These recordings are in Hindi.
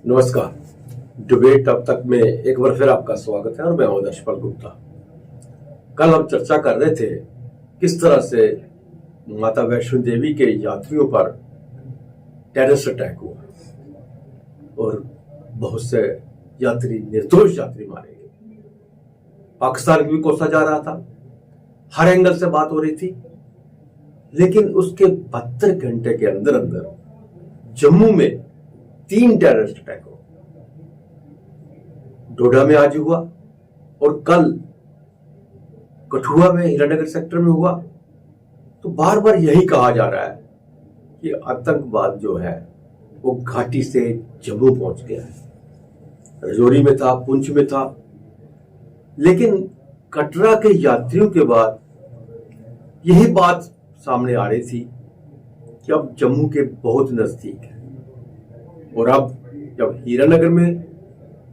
नमस्कार। डिबेट अब तक में एक बार फिर आपका स्वागत है और मैं हूं दर्शपाल गुप्ता। कल हम चर्चा कर रहे थे किस तरह से माता वैष्णो देवी के यात्रियों पर टेररिस्ट अटैक हुआ और बहुत से यात्री, निर्दोष यात्री मारे गए। पाकिस्तान को भी कोसा जा रहा था, हर एंगल से बात हो रही थी, लेकिन उसके 72 घंटे के अंदर अंदर जम्मू में 3 टेररिस्ट अटैक हो। डोडा में आज हुआ और कल कठुआ में हीरानगर सेक्टर में हुआ। तो बार बार यही कहा जा रहा है कि आतंकवाद जो है वो घाटी से जम्मू पहुंच गया है। रजौरी में था, पुंछ में था, लेकिन कटरा के यात्रियों के बाद यही बात सामने आ रही थी कि अब जम्मू के बहुत नजदीक है। और अब जब हीरानगर में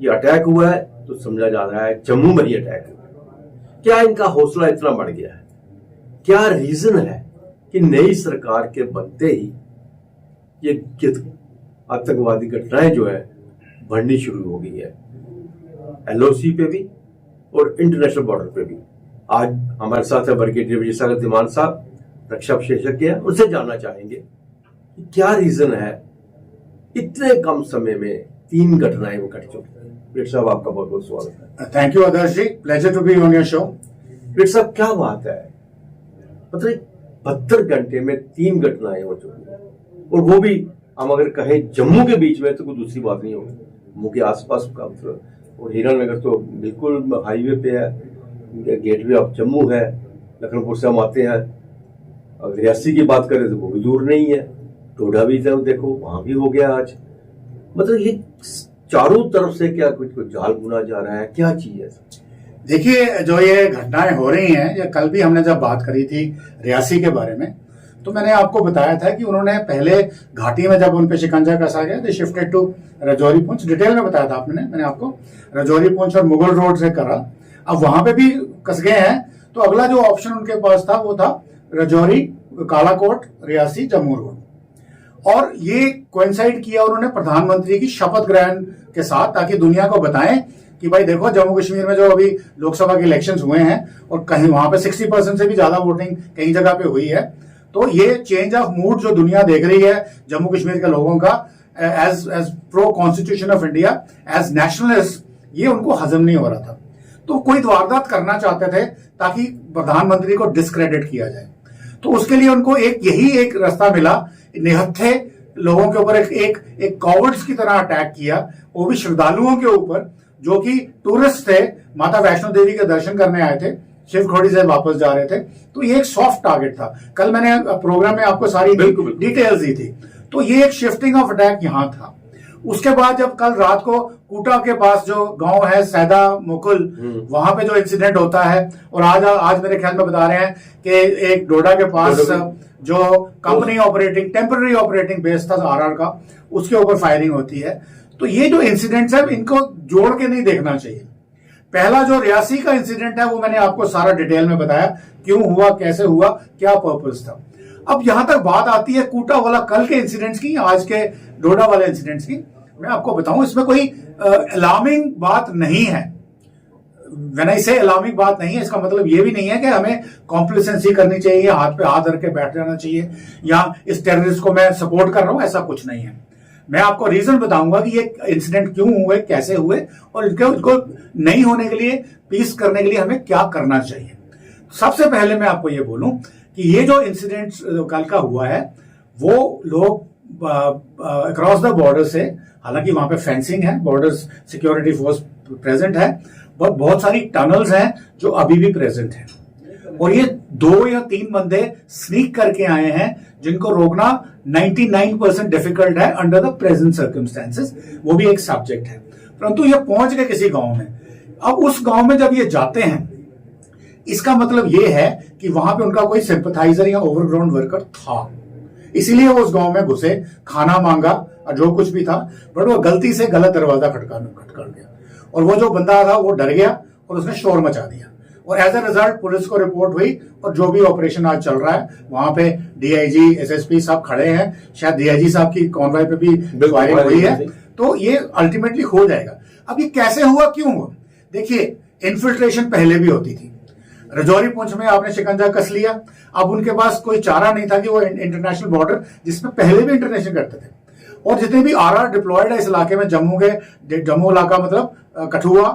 ये अटैक हुआ है तो समझा जा रहा है जम्मू में ही अटैक हुआ। क्या इनका हौसला इतना बढ़ गया है? क्या रीजन है कि नई सरकार के बनते ही ये आतंकवादी घटनाएं जो है बढ़नी शुरू हो गई है, एलओसी पे भी और इंटरनेशनल बॉर्डर पे भी। आज हमारे साथ है ब्रिगेडियर विजय सागर धीमान साहब, रक्षा विशेषज्ञ हैं। उनसे जानना चाहेंगे कि क्या रीजन है इतने कम समय में 3 घटनाएं वो घट चुकी हैं। विजय साहब, आपका बहुत बहुत स्वागत है। Thank you Adarsh ji, pleasure to be on your show. Vijay साहब, क्या बात है, मतलब 72 घंटे में 3 घटनाएं हो चुकी हैं, और वो भी हम अगर कहें जम्मू के बीच में तो कोई दूसरी बात नहीं होगी, जम्मू के आसपास का मतलब। और हीरानगर तो बिल्कुल हाईवे पे है, गेटवे ऑफ जम्मू है, लखनपुर से हम आते हैं। अगर रियासी की बात करें तो वो भी दूर नहीं है, डोडा भी देखो वहां भी हो गया आज। मतलब ये चारों तरफ से क्या कुछ जाल बुना जा रहा है, क्या चीज है? देखिए, जो ये घटनाएं हो रही हैं, ये कल भी हमने जब बात करी थी रियासी के बारे में, तो मैंने आपको बताया था कि उन्होंने पहले घाटी में जब उन पे शिकंजा कसा गया, they shifted to Rajouri Poonch. Detail में बताया था मैंने आपको, रजौरी पुंछ और मुगल रोड से करा। अब वहां पे भी कस गए हैं, तो अगला जो ऑप्शन उनके पास था वो था रजौरी, कालाकोट, रियासी, जम्मू रोड। और ये कोइंसाइड किया उन्होंने प्रधानमंत्री की शपथ ग्रहण के साथ, ताकि दुनिया को बताएं कि भाई देखो, जम्मू कश्मीर में जो अभी लोकसभा के इलेक्शंस हुए हैं और कहीं वहां पे 60% से भी ज्यादा वोटिंग कई जगह पे हुई है, तो ये चेंज ऑफ मूड जो दुनिया देख रही है जम्मू कश्मीर के लोगों का as pro constitution of India, as nationalist, ये उनको हजम नहीं हो रहा था। तो कोई वारदात करना चाहते थे ताकि प्रधानमंत्री को डिस्क्रेडिट किया जाए। तो उसके लिए उनको यही एक रास्ता मिला, निहत्थे लोगों के ऊपर एक कॉवर्ड्स की तरह अटैक किया, वो भी श्रद्धालुओं के ऊपर जो कि टूरिस्ट थे, माता वैष्णो देवी के दर्शन करने आए थे, शिव खोड़ी से वापस जा रहे थे। तो ये एक सॉफ्ट टारगेट था। कल मैंने प्रोग्राम में आपको सारी डिटेल्स दी थी। तो ये एक शिफ्टिंग ऑफ अटैक यहां था। उसके बाद जब कल रात को कूटा के पास जो गांव है सैदा मुकुल, वहां पे जो इंसिडेंट होता है, और आज मेरे ख्याल में बता रहे हैं कि एक डोडा के पास जो company operating temporary operating base था आरआर का, उसके ऊपर फायरिंग होती है। तो ये जो इंसिडेंट्स है इनको जोड़ के नहीं देखना चाहिए। पहला जो रियासी का इंसिडेंट है वो मैंने आपको सारा डिटेल में बताया, क्यों हुआ, कैसे हुआ, क्या पर्पस था। अब यहां तक बात आती है कूटा वाला कल के इंसिडेंट्स की, आज के डोडा वाले इंसिडेंट्स की। मैं आपको बताऊं, इसमें कोई अलार्मिंग बात नहीं है। व्हेन आई से अलार्मिंग बात नहीं है, इसका मतलब ये भी नहीं है कि हमें कॉम्प्लिसेंसी करनी चाहिए, हाथ पे हाथ रख के बैठ जाना चाहिए, या इस टेररिस्ट को मैं सपोर्ट कर रहा हूं, ऐसा कुछ नहीं है। मैं आपको रीजन बताऊंगा कि ये इंसिडेंट क्यों हुए, कैसे हुए, और इनको नहीं होने के लिए, पीस करने के लिए हमें क्या करना चाहिए। सबसे पहले मैं आपको ये बोलूं कि ये जो इंसिडेंट कल का हुआ है, वो लोग अक्रॉस द बॉर्डर से, हालांकि वहां पे फेंसिंग है, बॉर्डर सिक्योरिटी फोर्स प्रेजेंट है, बहुत सारी टनल्स हैं जो अभी भी प्रेजेंट है, और ये 2 या 3 बंदे स्नीक करके आए हैं जिनको रोकना 99% डिफिकल्ट है अंडर द प्रेजेंट सर्कमस्टेंसेस। वो भी एक सब्जेक्ट है, परंतु ये पहुंच गए किसी गांव में। अब उस गांव में जब ये जाते हैं, इसका मतलब ये है कि वहां पे उनका कोई सिंपथाइजर या ओवरग्राउंड वर्कर था, इसीलिए वो उस गांव में घुसे, खाना मांगा और जो कुछ भी था, बट वो गलती से गलत दरवाजा खटका गया, और वो जो बंदा था वो डर गया और उसने शोर मचा दिया। और एज ए रिजल्ट पुलिस को रिपोर्ट हुई और जो भी ऑपरेशन आज चल रहा है वहां पे डीआईजी एसएसपी सब खड़े हैं, शायद डीआईजी साहब की कॉन्वॉय पे भी फायरिंग हुई है। तो ये अल्टीमेटली हो जाएगा। अब ये कैसे हुआ, क्यों हुआ? देखिए, इन्फिल्ट्रेशन पहले भी होती थी। रजौरी पुंछ में आपने शिकंजा कस लिया, अब उनके पास कोई चारा नहीं था कि वो इंटरनेशनल बॉर्डर, जिसमें पहले भी इंटरनेशनल करते थे, और जितने भी आरआर डिप्लॉयड है इस इलाके में, जम्मू इलाका मतलब कठुआ,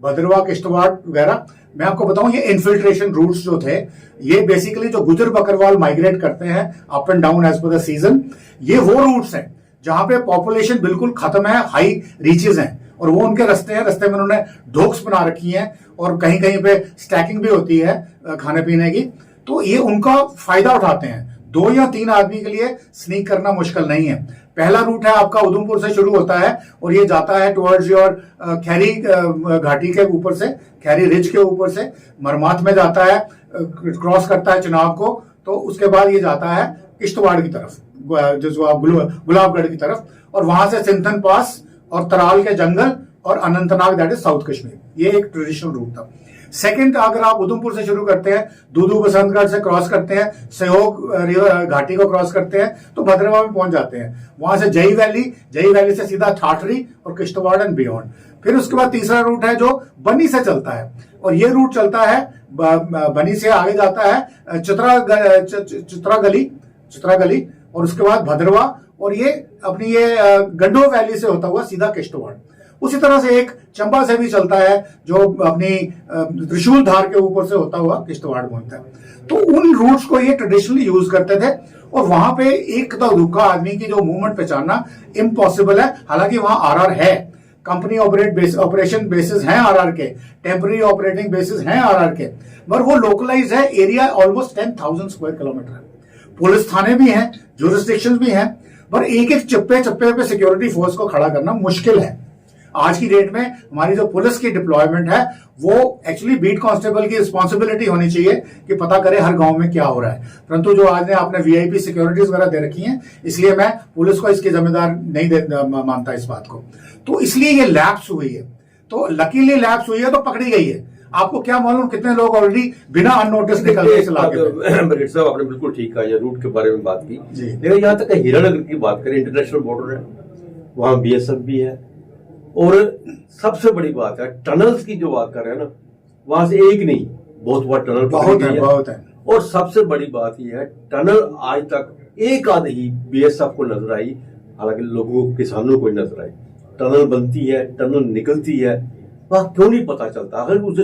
भद्रवाह, किश्तवाड़ वगैरह, मैं आपको बताऊं ये इन्फिल्ट्रेशन रूट्स जो थे, ये बेसिकली जो गुजर बकरवाल माइग्रेट करते हैं up and down as per the season, ये वो रूट्स हैं जहां पे पॉपुलेशन बिल्कुल खत्म है, हाई रीचेज हैं, और वो उनके रास्ते हैं। रास्ते में उन्होंने ढोक्स बना रखी हैं और कहीं कहीं पे स्टैकिंग भी होती है खाने पीने की, तो ये उनका फायदा उठाते हैं। 2 या 3 आदमी के लिए स्नीक करना मुश्किल नहीं है। पहला रूट है आपका उधमपुर से शुरू होता है और ये जाता है टुवर्ड्स योर खैरी घाटी के ऊपर से, खैरी रिज के ऊपर से मरमात में जाता है, क्रॉस करता है चिनाब को, तो उसके बाद ये जाता है किश्तवाड़ की तरफ, जो आप गुलाबगढ़ की तरफ, और वहां से सिंथन पास और तराल के जंगल और Anantnag, that is south Kashmir. ये एक ट्रेडिशनल रूट था। सेकंड, अगर आप उधमपुर से शुरू करते हैं, दूदू बसंतगढ़ से क्रॉस करते हैं, सहयोग रिवर घाटी को क्रॉस करते हैं, तो भद्रवाह में पहुंच जाते हैं। वहां से जई वैली से सीधा ठाठरी और किश्तवाड़ एंड बियॉन्ड। फिर उसके बाद तीसरा रूट है जो बनी से चलता है, और ये रूट चलता है बनी से आगे जाता है चित्रा गली, और उसके बाद भद्रवाह, और ये अपनी ये गंडो वैली से होता हुआ सीधा किश्तवाड़। उसी तरह से एक चंबा से भी चलता है जो अपनी त्रिशूल धार के ऊपर से होता हुआ किश्तवाड़ पहुंचता है। तो उन रूट्स को ये ट्रेडिशनली यूज करते थे, और वहां पे एक दुक्का आदमी की जो मूवमेंट पहचानना इम्पॉसिबल है। हालांकि वहां आरआर है, कंपनी ऑपरेशन बेसिस हैं आरआर के, टेम्पररी ऑपरेटिंग बेसिस हैं आरआर के, मगर वो लोकलाइज है। एरिया ऑलमोस्ट 10,000 स्क्वायर किलोमीटर है, पुलिस थाने भी हैं, जुरिस्डिक्शन भी हैं, पर एक एक चप्पे पे सिक्योरिटी फोर्स को खड़ा करना मुश्किल है। आज की डेट में हमारी जो पुलिस की डिप्लॉयमेंट है वो एक्चुअली बीट कांस्टेबल की रिस्पॉन्सिबिलिटी होनी चाहिए कि पता करे हर गांव में क्या हो रहा है, परंतु जो आज ने आपने वीआईपी सिक्योरिटीज वगैरह दे रखी हैं, इसलिए मैं पुलिस को इसकी जिम्मेदार नहीं मानता इस बात को। तो इसलिए ये लैप्स हुई है, तो लकीली लैप्स हुई है तो पकड़ी गई है। आपको क्या मालूम कितने लोग ऑलरेडी बिना अननोटिस निकल गए इस इलाके में। साहब आपने बिल्कुल ठीक कहा, ये रूट के बारे में बात की, लेकिन यहाँ तक हीरानगर की बात करें, इंटरनेशनल बॉर्डर है, वहां बीएसएफ भी है, और सबसे बड़ी बात है टनल्स की जो बात कर रहे हैं ना, वहां से एक नहीं बहुत बार टनल बहुत है। और सबसे बड़ी बात यह है टनल आज तक एक आध ही बीएसएफ को नजर आई, हालांकि लोगों किसानों को नजर आई। टनल बनती है, टनल निकलती है, वहां क्यों नहीं पता चलता? अगर उसे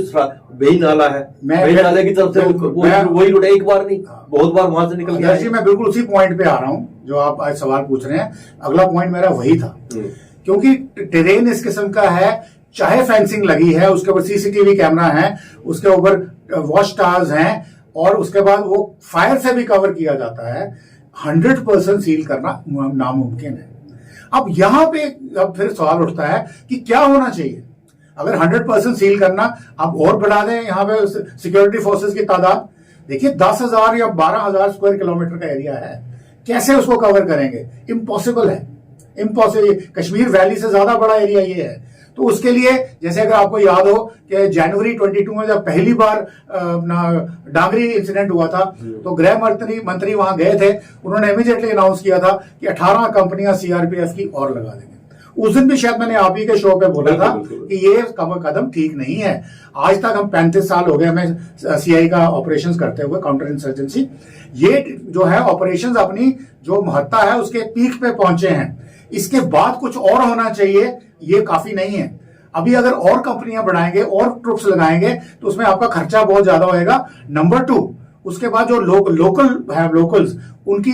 बेई नाला है, बेई नाले की तरफ से वही रोड एक बार नहीं बहुत बार वहां से निकल गया। मैं बिल्कुल उसी पॉइंट पे आ रहा हूँ जो आप आज सवाल पूछ रहे हैं। अगला पॉइंट मेरा वही था, क्योंकि टेरेन इस किस्म का है, चाहे फेंसिंग लगी है, उसके ऊपर सीसीटीवी कैमरा है, उसके ऊपर वॉच टावर्स हैं, और उसके बाद वो फायर से भी कवर किया जाता है, 100% सील करना नामुमकिन है। अब यहां पे अब फिर सवाल उठता है कि क्या होना चाहिए? अगर 100% सील करना, आप और बढ़ा दें यहाँ पे सिक्योरिटी फोर्सेस की तादाद। देखिए 10,000 या 12,000 स्क्वायर किलोमीटर का एरिया है, कैसे उसको कवर करेंगे? इम्पॉसिबल है, इम्पॉसिबल। कश्मीर वैली से ज्यादा बड़ा एरिया ये है। तो उसके लिए जैसे अगर आपको याद हो कि जनवरी 22 में जब पहली बार डांगरी इंसिडेंट हुआ था, तो गृह मंत्री वहां गए थे, उन्होंने इमीडिएटली अनाउंस किया था कि 18 कंपनियां सीआरपीएफ की और लगा देंगे। उस दिन भी शायद मैंने आप ही के शो पे बोला था कि ये कदम ठीक नहीं है। आज तक हम 35 साल हो गए हमें सीआई का ऑपरेशंस करते हुए, काउंटर इंसर्जेंसी। ये जो है ऑपरेशंस अपनी जो महत्ता है उसके पीक पे पहुंचे हैं। इसके बाद कुछ और होना चाहिए, ये काफी नहीं है। अभी अगर और कंपनियां बढ़ाएंगे और ट्रुप्स लगाएंगे तो उसमें आपका खर्चा बहुत ज्यादा होएगा। नंबर 2, उसके बाद जो लोकल्स उनकी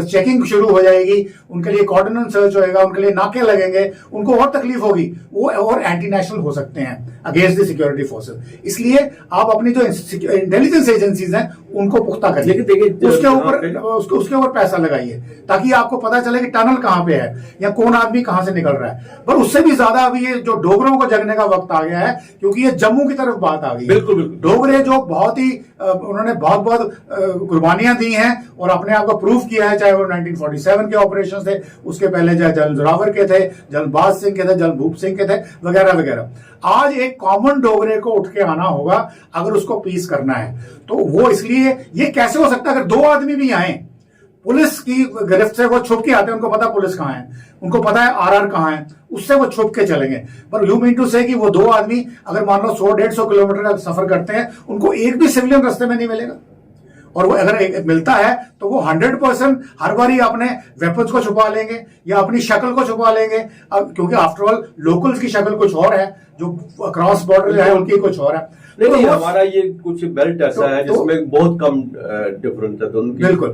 चेकिंग शुरू हो जाएगी, उनके लिए कॉर्डिनेंस सर्च होएगा, उनके लिए नाके लगेंगे, उनको और तकलीफ होगी, वो और एंटी नेशनल हो सकते हैं अगेंस्ट द सिक्योरिटी फोर्सेस। इसलिए आप अपनी जो इंटेलिजेंस एजेंसीज हैं उनको पुख्ता करिए, उसके ऊपर पैसा लगाइए, ताकि आपको पता चले कि टनल कहां पे है या कौन आदमी कहां से निकल रहा है। पर उससे भी ज्यादा अभी ये जो डोगरों को जगने का वक्त आ गया है, क्योंकि ये जम्मू की तरफ बात आ गई है। बिल्कुल डोगरे जो बहुत ही उन्होंने बहुत कुर्बानियां दी हैं और अपने आप को प्रूव किया है, चाहे वो 1947 के ऑपरेशन थे, उसके पहले चाहे जनरल जोरावर के थे, जनरल बाज सिंह के थे, जनरल भूप सिंह के थे, वगैरह वगैरह। आज एक कॉमन डोगरे को उठ के आना होगा अगर उसको पीस करना है। तो वो इसलिए ये कैसे हो सकता है? अगर 2 आदमी भी आए पुलिस की गिरफ्त से वो छुप के आते हैं, उनको पता पुलिस कहाँ है, उनको पता है आरआर कहाँ है, उससे वो छुप के चलेंगे। पर यू मीन टू से कि वो दो आदमी अगर मान लो 100-150 किलोमीटर का सफर करते हैं, उनको एक भी सिविलियन रास्ते में नहीं मिलेगा, और वो अगर मिलता है तो वो 100% हर बारी अपने वेपन्स को छुपा लेंगे या अपनी शक्ल को छुपा लेंगे, क्योंकि आफ्टरऑल लोकल्स की शक्ल कुछ और है, जो क्रॉस बॉर्डर है उनकी कुछ और है। नहीं, हमारा ये कुछ बेल्ट ऐसा है जिसमें बहुत कम डिफरेंस है, तो उनकी बिल्कुल।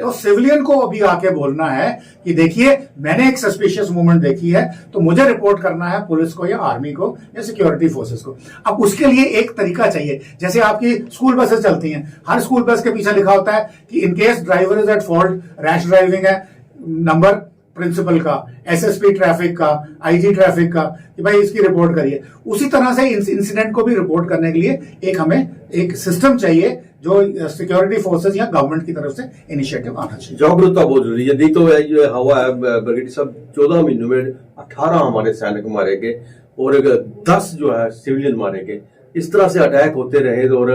तो सिविलियन को अभी आके बोलना है कि देखिए मैंने एक सस्पिशियस मूवमेंट देखी है, तो मुझे रिपोर्ट करना है पुलिस को या आर्मी को या सिक्योरिटी फोर्सेस को। अब उसके लिए एक तरीका चाहिए, जैसे आपकी स्कूल बसेस चलती हैं, हर स्कूल बस के पीछे लिखा होता है कि in case driver is at fault, rash driving है, नंबर प्रिंसिपल का, एसएसपी ट्रैफिक का, आईजी ट्रैफिक का, कि भाई इसकी रिपोर्ट करिए। उसी तरह से इंसिडेंट को भी रिपोर्ट करने के लिए हमें एक सिस्टम चाहिए जो सिक्योरिटी फोर्सेस या गवर्नमेंट की तरफ से इनिशिएटिव आना चाहिए। जागरूकता बहुत जरूरी है। यदि तो ये हवा है ब्रिगेडियर साहब, 14 महीनों में 18 हमारे सैनिक मारे गए और 10 जो है सिविलियन मारे गए। इस तरह से अटैक होते रहे और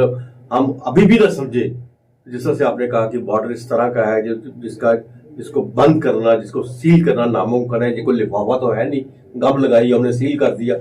हम अभी भी ना समझे, जिस तरह से आपने कहा कि बॉर्डर इस तरह का है जिसको बंद करना, जिसको सील करना नामुमकिन है, जिसको लिफाफा तो है नहीं, गम लगाई हमने सील कर दिया।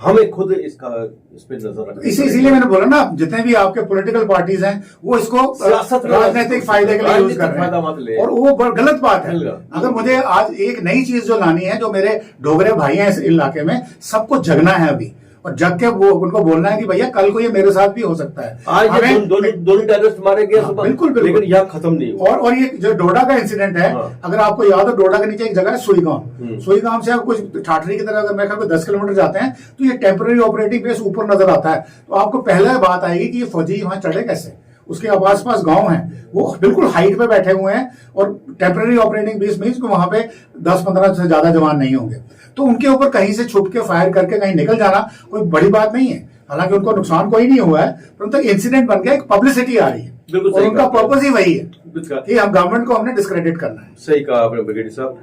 हमें खुद इस पे नजर रखना। इसीलिए मैंने बोला ना, जितने भी आपके पॉलिटिकल पार्टीज हैं वो इसको राजनीतिक फायदे के लिए यूज कर रहे हैं, और वो गलत बात है। अगर मुझे आज एक नई चीज जो लानी है, जो मेरे डोगरे भाई हैं इस इलाके में, सबको जगना है अभी, और जग के वो उनको बोलना है कि भैया कल को ये मेरे साथ भी हो सकता है। आज ये दोनों टेररिस्ट मारे गए सुबह, बिल्कुल बिल्कुल, लेकिन यह खत्म नहीं हुआ। और ये जो डोडा का इंसिडेंट है, अगर आपको याद हो, डोडा के नीचे एक जगह है सुईगांव। सुईगांव से आप कुछ ठाठरी की तरह अगर मेरे ख्याल में 10 किलोमीटर जाते हैं तो ये टेम्पररी ऑपरेटिंग बेस ऊपर नजर आता है। तो आपको पहले बात आएगी कि ये फौजी वहां चढ़े कैसे। उसके आस पास गांव हैं, वो बिल्कुल हाइट पे बैठे हुए हैं, और टेम्पररी ऑपरेटिंग बेस मींस कि वहां पे 10-15 से ज्यादा जवान नहीं होंगे। तो उनके ऊपर कहीं से छुप के फायर करके कहीं निकल जाना कोई बड़ी बात नहीं है। हालांकि उनको नुकसान कोई नहीं हुआ है, परंतु इंसिडेंट बन गया, एक पब्लिसिटी आ रही है, और उनका पर्पस ही वही है कि हम गवर्नमेंट को हमने डिस्क्रेडिट करना है। सही कहा आपने ब्रिगेडियर साहब,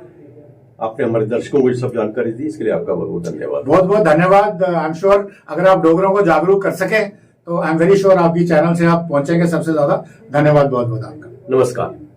आपने हमारे दर्शकों को ये सब जानकारी दी, इसके लिए आपका बहुत बहुत धन्यवाद। बहुत बहुत धन्यवाद। आई एम श्योर अगर आप डोगरों को जागरूक कर सके तो आई एम वेरी श्योर आपकी चैनल से आप पहुंचेंगे सबसे ज्यादा। धन्यवाद बहुत बहुत आपका। नमस्कार।